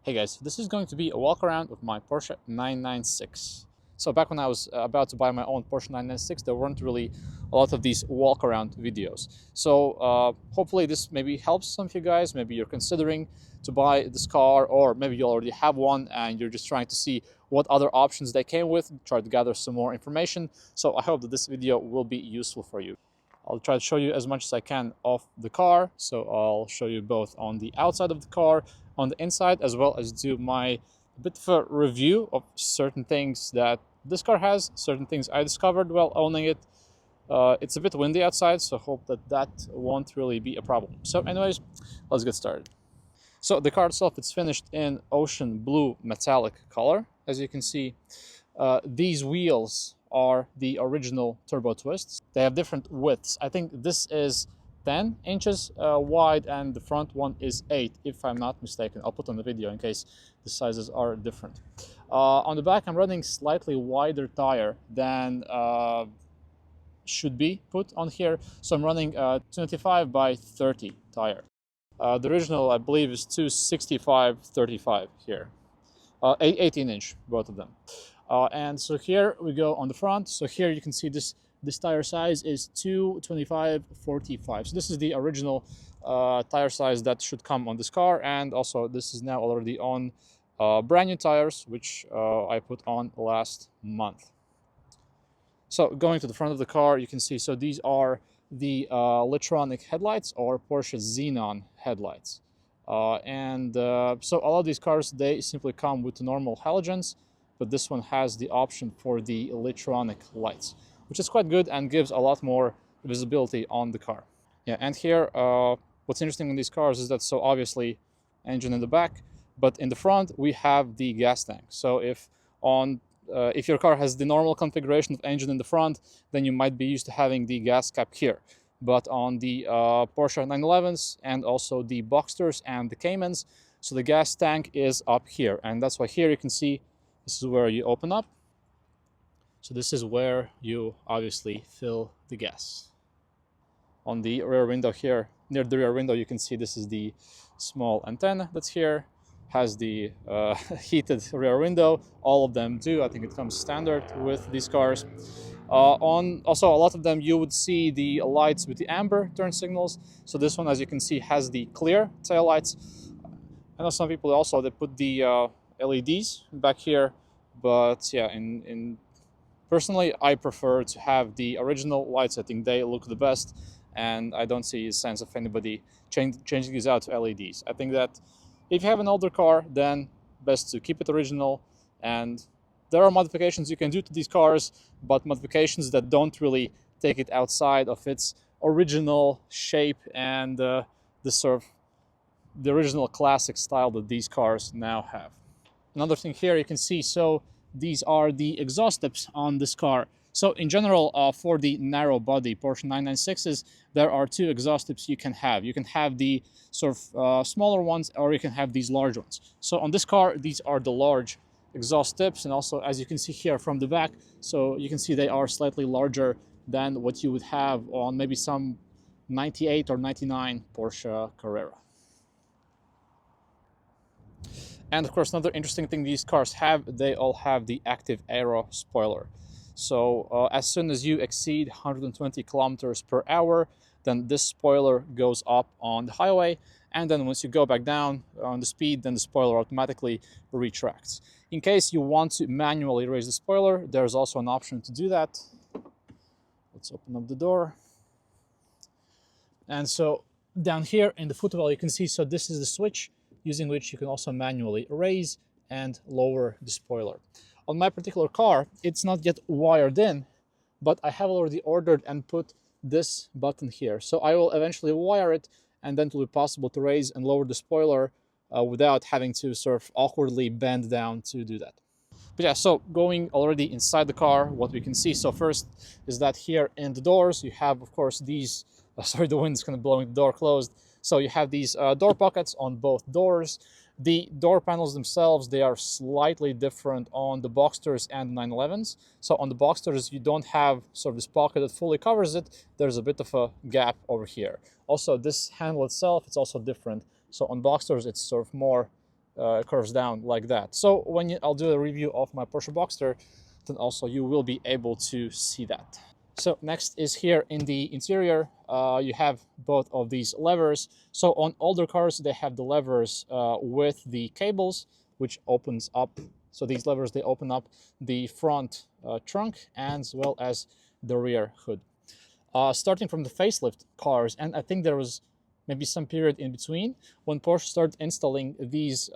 Hey guys, this is going to be a walk around of my Porsche 996. So back when I was about to buy my own Porsche 996, there weren't really a lot of these walk around videos. So hopefully this maybe helps some of you guys. Maybe you're considering to buy this car, or maybe you already have one and you're just trying to see what other options they came with, try to gather some more information. So I hope that this video will be useful for you. I'll try to show you as much as I can of the car. So I'll show you both on the outside of the car, on the inside, as well as do my bit of a review of certain things that this car has, certain things I discovered while owning it. It's a bit windy outside, so I hope that won't really be a problem. So anyways, let's get started. So the car itself, it's finished in ocean blue metallic color. As you can see, these wheels are the original turbo twists. They have different widths. I think this is 10 inches wide and the front one is 8, if I'm not mistaken. I'll put on the video in case the sizes are different. On the back, I'm running slightly wider tire than should be put on here. So I'm running 25 by 30 tire. The original, I believe, is 265/35 here. 18 inch, both of them. And so here we go on the front. So here you can see this tire size is 225/45. So this is the original tire size that should come on this car. And also this is now already on brand new tires, which I put on last month. So going to the front of the car, you can see, so these are the Litronic headlights, or Porsche Xenon headlights. So a lot of these cars, they simply come with normal halogens, but this one has the option for the Litronic lights, which is quite good and gives a lot more visibility on the car. Yeah, and here, what's interesting in these cars is that, so obviously engine in the back, but in the front we have the gas tank. So if your car has the normal configuration of engine in the front, then you might be used to having the gas cap here. But on the Porsche 911s and also the Boxsters and the Caymans, so the gas tank is up here. And that's why here you can see this is where you open up. So this is where you obviously fill the gas. On the rear window here, near the rear window, you can see this is the small antenna that's here. Has the heated rear window. All of them do. I think it comes standard with these cars. Also, a lot of them you would see the lights with the amber turn signals. So this one, as you can see, has the clear tail lights. I know some people also, they put the LEDs back here, but yeah, personally, I prefer to have the original lights. I think they look the best, and I don't see a sense of anybody changing these out to LEDs. I think that if you have an older car, then best to keep it original. And there are modifications you can do to these cars, but modifications that don't really take it outside of its original shape and the original classic style that these cars now have. Another thing here you can see, so these are the exhaust tips on this car. So in general, for the narrow body Porsche 996s, there are two exhaust tips you can have. You can have the sort of smaller ones, or you can have these large ones. So on this car, these are the large exhaust tips. And also, as you can see here from the back, so you can see they are slightly larger than what you would have on maybe some 98 or 99 Porsche Carrera. And of course, another interesting thing these cars have, they all have the active aero spoiler. So as soon as you exceed 120 kilometers per hour, then this spoiler goes up on the highway. And then once you go back down on the speed, then the spoiler automatically retracts. In case you want to manually raise the spoiler, there's also an option to do that. Let's open up the door. And so down here in the footwell, you can see, so this is the switch using which you can also manually raise and lower the spoiler. On my particular car, it's not yet wired in, but I have already ordered and put this button here. So I will eventually wire it, and then it will be possible to raise and lower the spoiler without having to sort of awkwardly bend down to do that. But yeah, so going already inside the car, what we can see, so first is that here in the doors, you have, of course, these, sorry, the wind's kind of blowing the door closed. So you have these door pockets on both doors. The door panels themselves, they are slightly different on the Boxsters and 911s. So on the Boxsters, you don't have sort of this pocket that fully covers it. There's a bit of a gap over here. Also, this handle itself, it's also different. So on Boxsters, it's sort of more curves down like that. So when I'll do a review of my Porsche Boxster, then also you will be able to see that. So next is here in the interior, you have both of these levers. So on older cars, they have the levers with the cables, which opens up. So these levers, they open up the front trunk as well as the rear hood. Starting from the facelift cars, and I think there was maybe some period in between when Porsche started installing these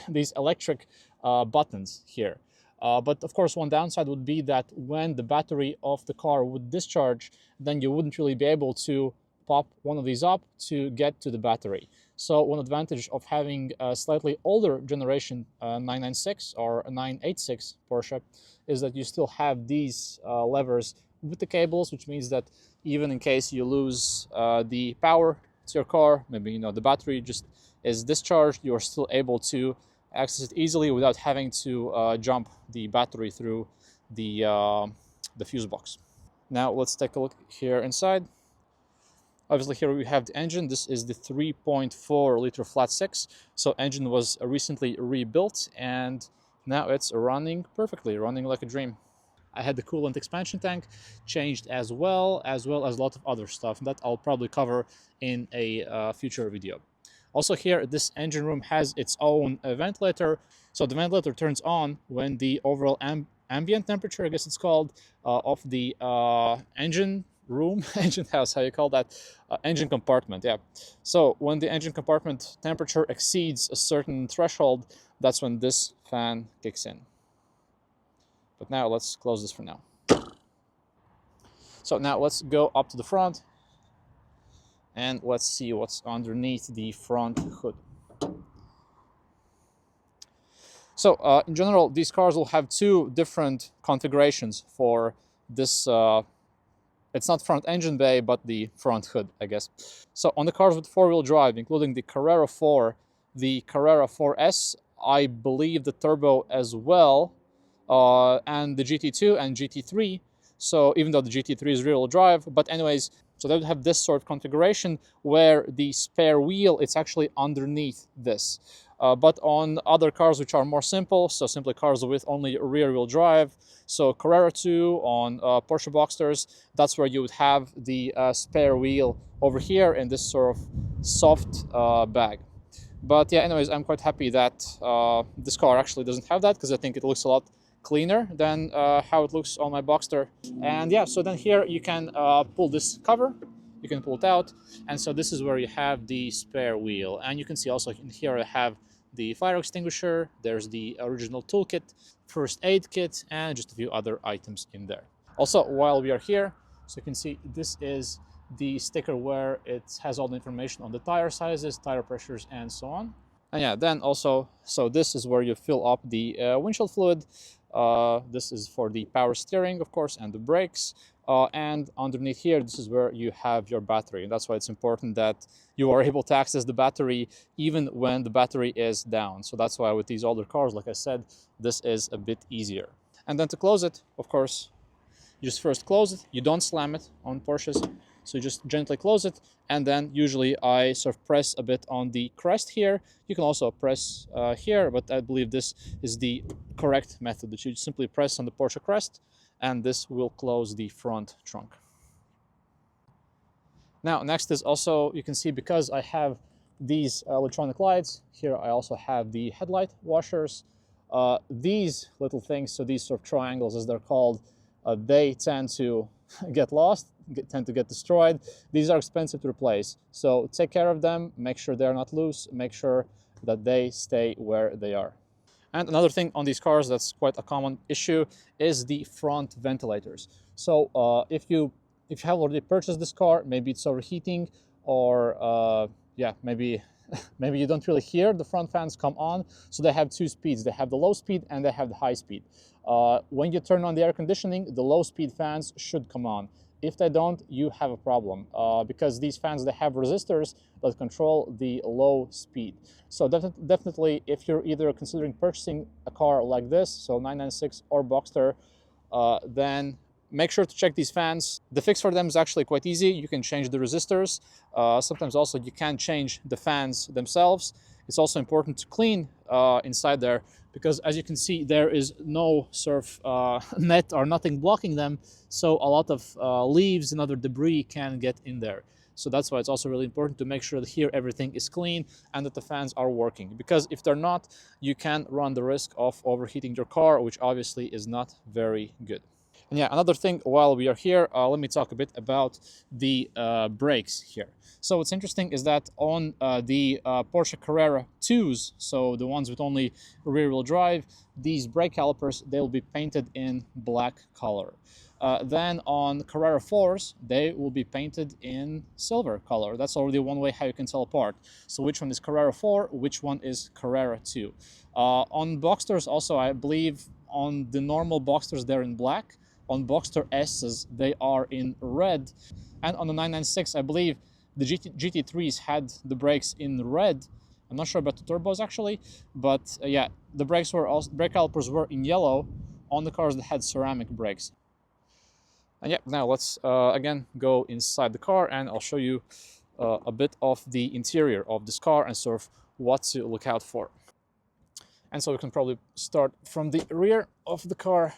these electric buttons here. But of course, one downside would be that when the battery of the car would discharge, then you wouldn't really be able to pop one of these up to get to the battery. So one advantage of having a slightly older generation 996 or a 986 Porsche is that you still have these levers with the cables, which means that even in case you lose the power to your car, maybe the battery just is discharged, you are still able to access it easily without having to jump the battery through the fuse box. Now let's take a look here inside. Obviously here we have the engine. This is the 3.4 liter flat six. So engine was recently rebuilt and now it's running perfectly, running like a dream. I had the coolant expansion tank changed as well as a lot of other stuff that I'll probably cover in a future video. Also here, this engine room has its own ventilator. So the ventilator turns on when the overall ambient temperature, I guess it's called, of the engine room, engine house, how you call that, engine compartment, yeah. So when the engine compartment temperature exceeds a certain threshold, that's when this fan kicks in. But now let's close this for now. So now let's go up to the front and let's see what's underneath the front hood. So in general, these cars will have two different configurations for this. It's not front engine bay, but the front hood, I guess. So on the cars with four-wheel drive, including the Carrera 4, the Carrera 4S, I believe the turbo as well, and the GT2 and GT3. So even though the GT3 is rear-wheel drive, but anyways, so they would have this sort of configuration where the spare wheel, it's actually underneath this. But on other cars which are more simple, so simply cars with only rear-wheel drive, so Carrera 2 on Porsche Boxsters, that's where you would have the spare wheel over here in this sort of soft bag. But yeah, anyways, I'm quite happy that this car actually doesn't have that, because I think it looks a lot cleaner than how it looks on my Boxster. And yeah, so then here you can pull this cover, you can pull it out, and so this is where you have the spare wheel. And you can see also in here I have the fire extinguisher, there's the original toolkit, first aid kit, and just a few other items in there. Also, while we are here, so you can see this is the sticker where it has all the information on the tire sizes, tire pressures, and so on. And yeah, then also, so this is where you fill up the windshield fluid. This is for the power steering, of course, and the brakes. And underneath here, this is where you have your battery. And that's why it's important that you are able to access the battery even when the battery is down. So that's why with these older cars, like I said, this is a bit easier. And then to close it, of course, you just first close it. You don't slam it on Porsches. So you just gently close it, and then usually I sort of press a bit on the crest here. You can also press here, but I believe this is the correct method, that you simply press on the Porsche crest, and this will close the front trunk. Now, next is also, you can see because I have these electronic lights, here I also have the headlight washers. These little things, so these sort of triangles as they're called, they tend to get lost, tend to get destroyed. These are expensive to replace, so take care of them, make sure they're not loose, make sure that they stay where they are. And another thing on these cars that's quite a common issue is the front ventilators. So if you have already purchased this car, maybe it's overheating, or yeah, maybe you don't really hear the front fans come on. So they have two speeds. They have the low speed and they have the high speed. When you turn on the air conditioning, the low speed fans should come on. If they don't, you have a problem, because these fans, they have resistors that control the low speed. So definitely, if you're either considering purchasing a car like this, so 996 or Boxster, then make sure to check these fans. The fix for them is actually quite easy. You can change the resistors. Sometimes also you can change the fans themselves. It's also important to clean inside there, because as you can see, there is no surf net or nothing blocking them, so a lot of leaves and other debris can get in there. So that's why it's also really important to make sure that here everything is clean and that the fans are working, because if they're not, you can run the risk of overheating your car, which obviously is not very good. And yeah, another thing while we are here, let me talk a bit about the brakes here. So what's interesting is that on the Porsche Carrera 2s, so the ones with only rear-wheel drive, these brake calipers, they'll be painted in black color. Then on Carrera 4s, they will be painted in silver color. That's already one way how you can tell apart. So which one is Carrera 4, which one is Carrera 2. On Boxsters also, I believe on the normal Boxsters, they're in black. On Boxster S's, they are in red. And on the 996, I believe the GT3s had the brakes in red. I'm not sure about the turbos actually, but yeah, the brakes were also, brake calipers were in yellow on the cars that had ceramic brakes. And yeah, now let's again go inside the car and I'll show you a bit of the interior of this car and sort of what to look out for. And so we can probably start from the rear of the car.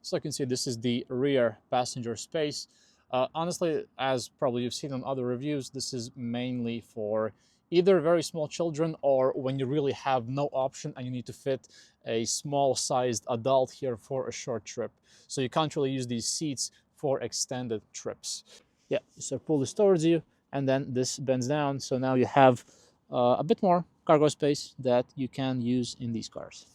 So you can see this is the rear passenger space. Honestly, as probably you've seen on other reviews, this is mainly for either very small children or when you really have no option and you need to fit a small-sized adult here for a short trip. So you can't really use these seats for extended trips. Yeah, so pull this towards you and then this bends down. So now you have a bit more cargo space that you can use in these cars.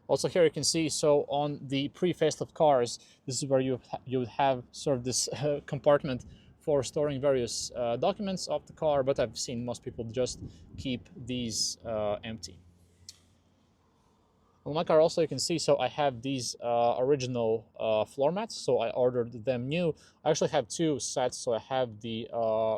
Also here you can see, so on the pre-facelift cars, this is where you would have sort of this compartment for storing various documents of the car, but I've seen most people just keep these empty. On my car also you can see, so I have these original floor mats, so I ordered them new. I actually have two sets, so I have the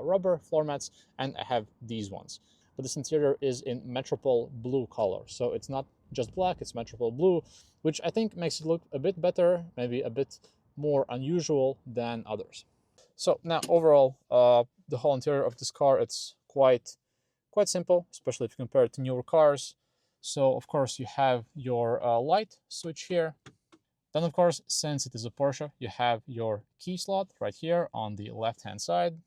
rubber floor mats and I have these ones. But this interior is in Metropole blue color, so it's not just black, it's Metropole blue, which I think makes it look a bit better, maybe a bit more unusual than others. So now overall, the whole interior of this car, it's quite simple, especially if you compare it to newer cars. So of course you have your light switch here. Then of course, since it is a Porsche, you have your key slot right here on the left-hand side.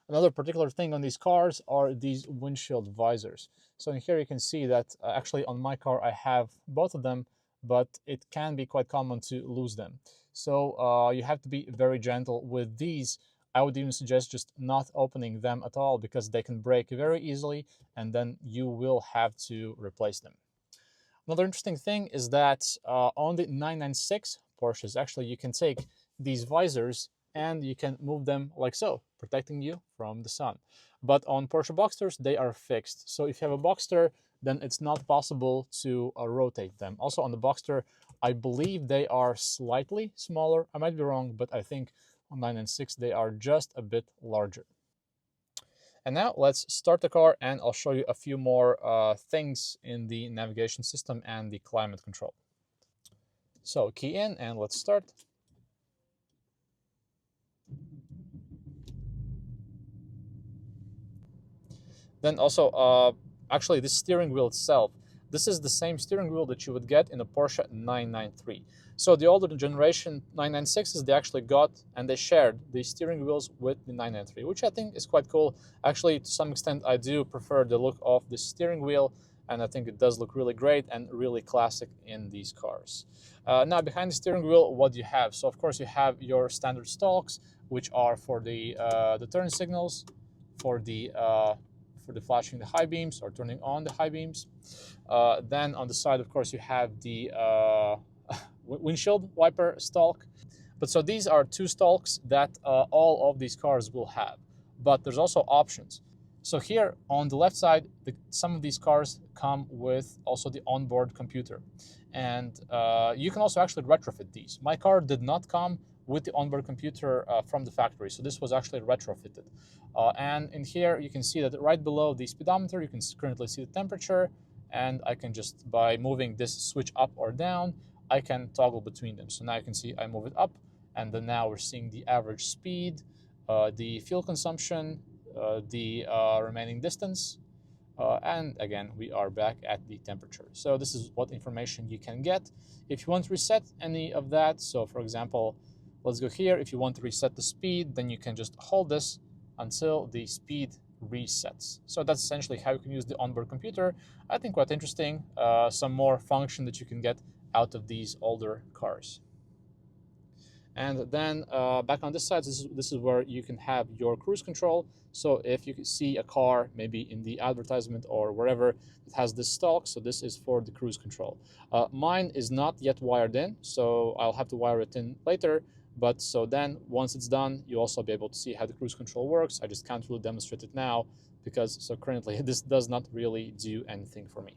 Another particular thing on these cars are these windshield visors. So in here you can see that actually on my car I have both of them, but it can be quite common to lose them. So you have to be very gentle with these. I would even suggest just not opening them at all because they can break very easily and then you will have to replace them. Another interesting thing is that on the 996 Porsches, actually you can take these visors and you can move them like so, protecting you from the sun. But on Porsche Boxsters, they are fixed. So if you have a Boxster, then it's not possible to rotate them. Also on the Boxster, I believe they are slightly smaller. I might be wrong, but I think on 996 they are just a bit larger. And now let's start the car and I'll show you a few more things in the navigation system and the climate control. So key in and let's start. Then also, actually this steering wheel itself, this is the same steering wheel that you would get in a Porsche 993. So the older generation 996s, they actually got and they shared the steering wheels with the 993, which I think is quite cool. Actually, to some extent, I do prefer the look of the steering wheel, and I think it does look really great and really classic in these cars. Now, behind the steering wheel, what do you have? So, of course, you have your standard stalks, which are for the turn signals, for the flashing the high beams or turning on the high beams. Then on the side, of course, you have the windshield wiper stalk. But so these are two stalks that all of these cars will have. But there's also options. So here on the left side, some of these cars come with also the onboard computer. And you can also actually retrofit these. My car did not come with the onboard computer from the factory. So this was actually retrofitted. And in here, you can see that right below the speedometer, you can currently see the temperature. And I can just, by moving this switch up or down, I can toggle between them. So now you can see I move it up, and then now we're seeing the average speed, the fuel consumption, the remaining distance. And again, we are back at the temperature. So this is what information you can get. If you want to reset any of that, so for example, let's go here. If you want to reset the speed, then you can just hold this until the speed resets. So that's essentially how you can use the onboard computer. I think quite interesting. Some more function that you can get out of these older cars. And then back on this side, this is where you can have your cruise control. So if you see a car, maybe in the advertisement or wherever, it has this stalk, so this is for the cruise control. Mine is not yet wired in, so I'll have to wire it in later. But so then once it's done, you'll also be able to see how the cruise control works. I just can't really demonstrate it now because so currently this does not really do anything for me.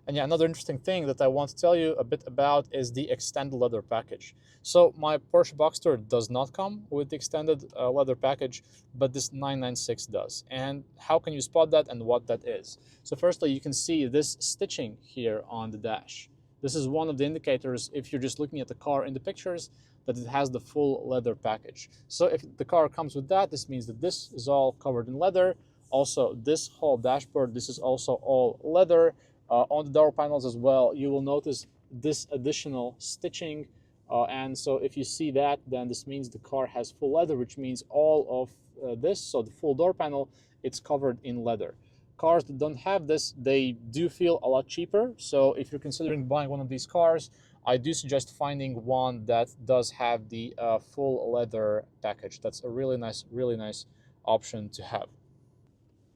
And yeah, another interesting thing that I want to tell you a bit about is the extended leather package. So my Porsche Boxster does not come with the extended leather package, but this 996 does. And how can you spot that and what that is? So firstly, you can see this stitching here on the dash. This is one of the indicators, if you're just looking at the car in the pictures, that it has the full leather package. So if the car comes with that, this means that this is all covered in leather. Also, this whole dashboard, this is also all leather. On the door panels as well, you will notice this additional stitching. And so if you see that, then this means the car has full leather, which means all of this, so the full door panel, it's covered in leather. Cars that don't have this, they do feel a lot cheaper. So if you're considering buying one of these cars, I do suggest finding one that does have the full leather package. That's a really nice option to have.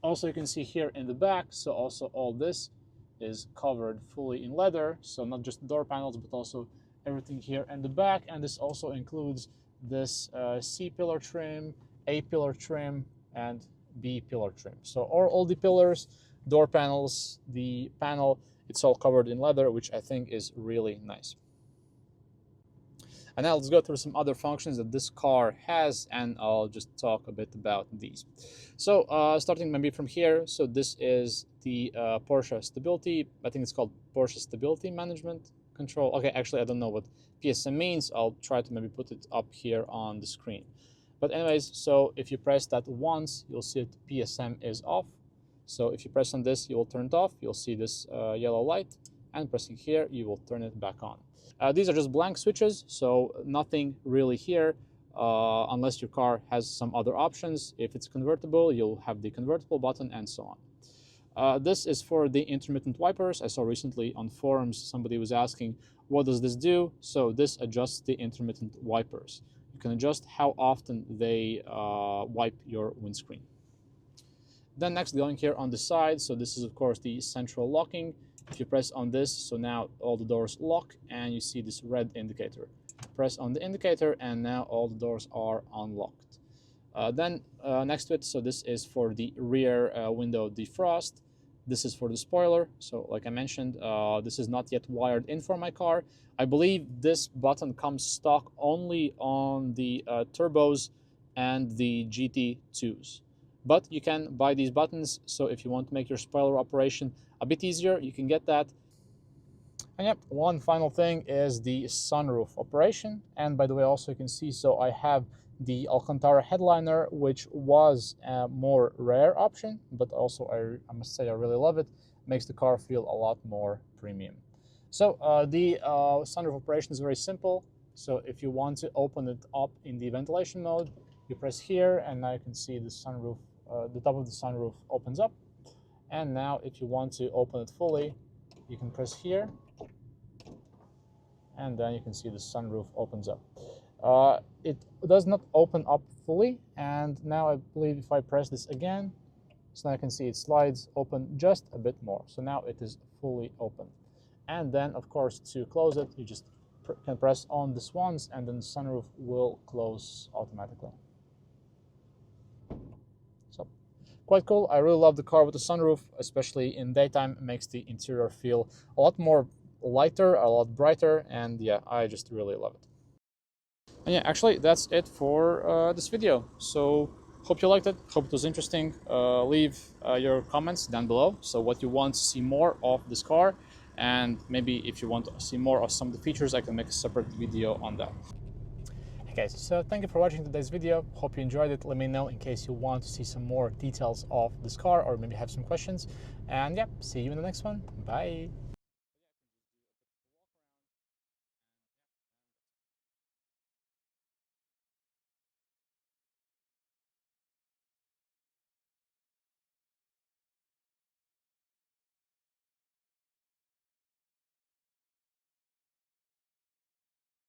Also, you can see here in the back, so also all this is covered fully in leather, so not just the door panels but also everything here in the back. And this also includes this C pillar trim, A pillar trim, and B pillar trim. So all the pillars, door panels, the panel, it's all covered in leather, which I think is really nice. And now let's go through some other functions that this car has, and I'll just talk a bit about these. So starting maybe from here, so this is the Porsche stability, I think it's called Porsche Stability Management Control. Okay, actually I don't know what PSM means. I'll try to maybe put it up here on the screen. But anyways, so if you press that once, you'll see that PSM is off. So if you press on this, you will turn it off. You'll see this yellow light, and pressing here, you will turn it back on. These are just blank switches, so nothing really here, unless your car has some other options. If it's convertible, you'll have the convertible button and so on. This is for the intermittent wipers. I saw recently on forums somebody was asking, what does this do? So this adjusts the intermittent wipers. You can adjust how often they wipe your windscreen. Then next, going here on the side, so this is of course the central locking. If you press on this, so now all the doors lock and you see this red indicator. Press on the indicator and now all the doors are unlocked. Then next to it, so this is for the rear window defrost. This is for the spoiler. So like I mentioned, this is not yet wired in for my car. I believe this button comes stock only on the turbos and the GT2s. But you can buy these buttons, so if you want to make your spoiler operation a bit easier, you can get that. And yep, one final thing is the sunroof operation. And by the way, also you can see, so I have the Alcantara headliner, which was a more rare option, but also I must say I really love it. Makes the car feel a lot more premium. So the sunroof operation is very simple. So if you want to open it up in the ventilation mode, you press here, and now you can see the sunroof, the top of the sunroof opens up. And now if you want to open it fully, you can press here, and then you can see the sunroof opens up. It does not open up fully, and now I believe if I press this again, so now I can see it slides open just a bit more. So now it is fully open. And then of course to close it, you just can press on this once, and then the sunroof will close automatically. So quite cool. I really love the car with the sunroof, especially in daytime. It makes the interior feel a lot more lighter, a lot brighter, and yeah, I just really love it. And yeah, actually that's it for this video. So hope you liked it, hope it was interesting. Leave your comments down below, so what you want to see more of this car, and maybe if you want to see more of some of the features, I can make a separate video on that. Okay guys, so thank you for watching today's video. Hope you enjoyed it. Let me know in case you want to see some more details of this car or maybe have some questions. And yeah, see you in the next one. Bye.